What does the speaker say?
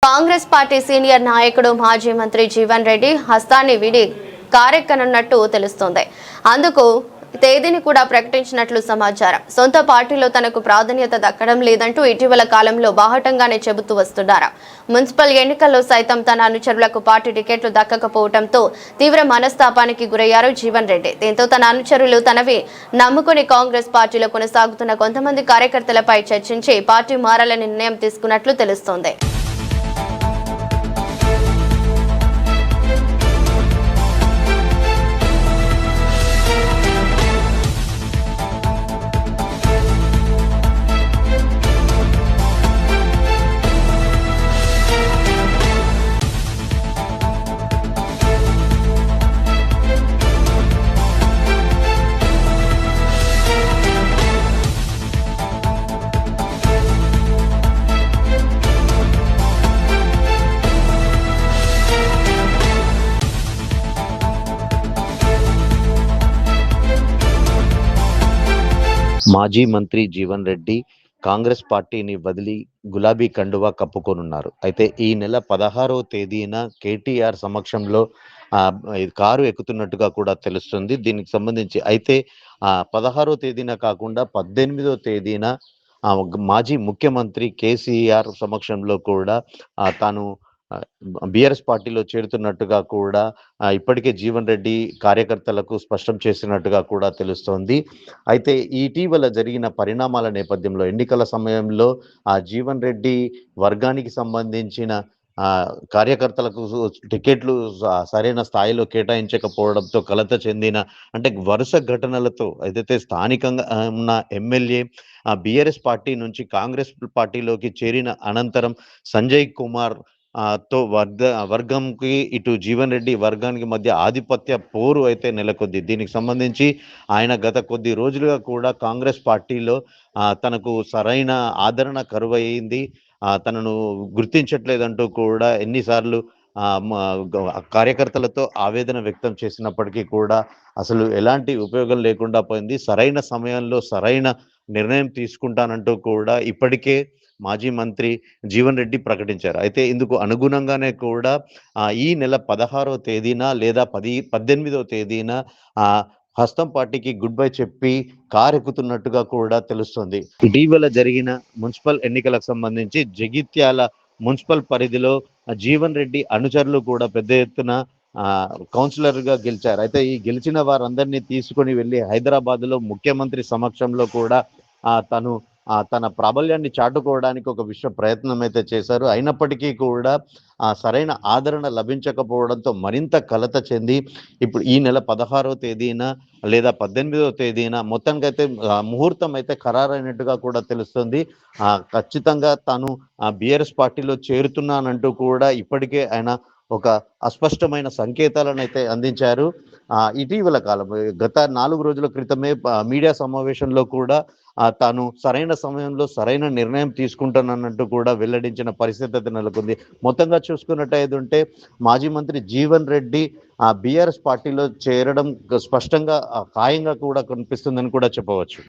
Congress party senior నాయకుడు మాజీ మంత్రి జీవన్ రెడ్డి హస్తాన్ని విడి కారెక్కనున్నట్టు తెలుస్తోంది. అందుకు తేదీని కూడా ప్రకటించినట్లు సమాచారం. సొంత పార్టీలో తనకు ప్రాధాన్యత దక్కడం లేదంటూ ఇటీవల కాలంలో బాహటంగానే చెబుతూ వస్తున్నారు. మున్సిపల్ ఎన్నికల్లో సైతం తన అనుచరులకు పార్టీ టికెట్లు దక్కకపోవడంతో తీవ్ర మనస్తాపానికి గురయ్యారు జీవన్ రెడ్డి. దీంతో తన అనుచరులు తనవి నమ్ముకుని కాంగ్రెస్ పార్టీలో కొనసాగుతున్న కొంతమంది కార్యకర్తలపై చర్చించి పార్టీ మారాలని నిర్ణయం తీసుకున్నట్లు తెలుస్తోంది. మాజీ మంత్రి జీవన్ రెడ్డి కాంగ్రెస్ పార్టీని వదిలి గులాబీ కండువా కప్పుకోనున్నారు. అయితే ఈ నెల 16వ తేదీన కేటీఆర్ సమక్షంలో కారు ఎక్కుతున్నట్టుగా కూడా తెలుస్తుంది. దీనికి సంబంధించి అయితే 16వ తేదీన కాకుండా 18వ తేదీన మాజీ ముఖ్యమంత్రి కేసీఆర్ సమక్షంలో కూడా తాను బీఆర్ఎస్ పార్టీలో చేరుతున్నట్టుగా కూడా ఇప్పటికే జీవన్ రెడ్డి కార్యకర్తలకు స్పష్టం చేసినట్టుగా కూడా తెలుస్తోంది. అయితే ఇటీవల జరిగిన పరిణామాల నేపథ్యంలో ఎన్నికల సమయంలో జీవన్ రెడ్డి వర్గానికి సంబంధించిన కార్యకర్తలకు టికెట్లు సరైన స్థాయిలో కేటాయించకపోవడంతో కలత చెందిన అంటే వరుస ఘటనలతో ఏదైతే స్థానికంగా ఉన్న ఎమ్మెల్యే బీఆర్ఎస్ పార్టీ నుంచి కాంగ్రెస్ పార్టీలోకి చేరిన అనంతరం సంజయ్ కుమార్ తో వర్గంకి ఇటు జీవన్ రెడ్డి వర్గానికి మధ్య ఆధిపత్య పోరు అయితే నెలకొంది. దీనికి సంబంధించి ఆయన గత కొద్ది రోజులుగా కూడా కాంగ్రెస్ పార్టీలో తనకు సరైన ఆదరణ కరువయింది, తనను గుర్తించట్లేదంటూ కూడా ఎన్నిసార్లు కార్యకర్తలతో ఆవేదన వ్యక్తం చేసినప్పటికీ కూడా అసలు ఎలాంటి ఉపయోగం లేకుండా పోయింది. సరైన సమయంలో సరైన నిర్ణయం తీసుకుంటానంటూ కూడా ఇప్పటికే మాజీ మంత్రి జీవన్ రెడ్డి ప్రకటించారు. అయితే ఇందుకు అనుగుణంగానే కూడా ఈ నెల 16వ తేదీన లేదా 18వ తేదీన హస్తం పార్టీకి గుడ్ బై చెప్పి కారెక్కుతున్నట్టుగా కూడా తెలుస్తుంది. ఇటీవల జరిగిన మున్సిపల్ ఎన్నికలకు సంబంధించి జగిత్యాల మున్సిపల్ పరిధిలో జీవన్ రెడ్డి అనుచరులు కూడా పెద్ద ఎత్తున కౌన్సిలర్ గా గెలిచారు. అయితే ఈ గెలిచిన వారందరినీ తీసుకొని వెళ్ళి హైదరాబాద్ లో ముఖ్యమంత్రి సమక్షంలో కూడా తను తన ప్రాబల్యాన్ని చాటుకోవడానికి ఒక ప్రయత్నం అయితే చేశారు. అయినప్పటికీ కూడా సరైన ఆదరణ లభించకపోవడంతో మరింత కలత చెంది ఇప్పుడు ఈ నెల 16వ తేదీన లేదా 18వ తేదీన మొత్తానికైతే ముహూర్తం అయితే ఖరారైనట్టుగా కూడా తెలుస్తుంది. ఖచ్చితంగా తాను బీఆర్ఎస్ పార్టీలో చేరుతున్నానంటూ కూడా ఇప్పటికే ఆయన ఒక అస్పష్టమైన సంకేతాలను అయితే అందించారు. ఇటీవల కాలం గత 4 రోజుల క్రితమే మీడియా సమావేశంలో కూడా తాను సరైన సమయంలో సరైన నిర్ణయం తీసుకుంటానన్నట్టు కూడా వెల్లడించిన పరిస్థితి నెలకొంది. మొత్తంగా చూసుకున్నట్టయితే మాజీ మంత్రి జీవన్ రెడ్డి బీఆర్ఎస్ పార్టీలో చేరడం స్పష్టంగా ఖాయంగా కూడా కనిపిస్తుందని కూడా చెప్పవచ్చు.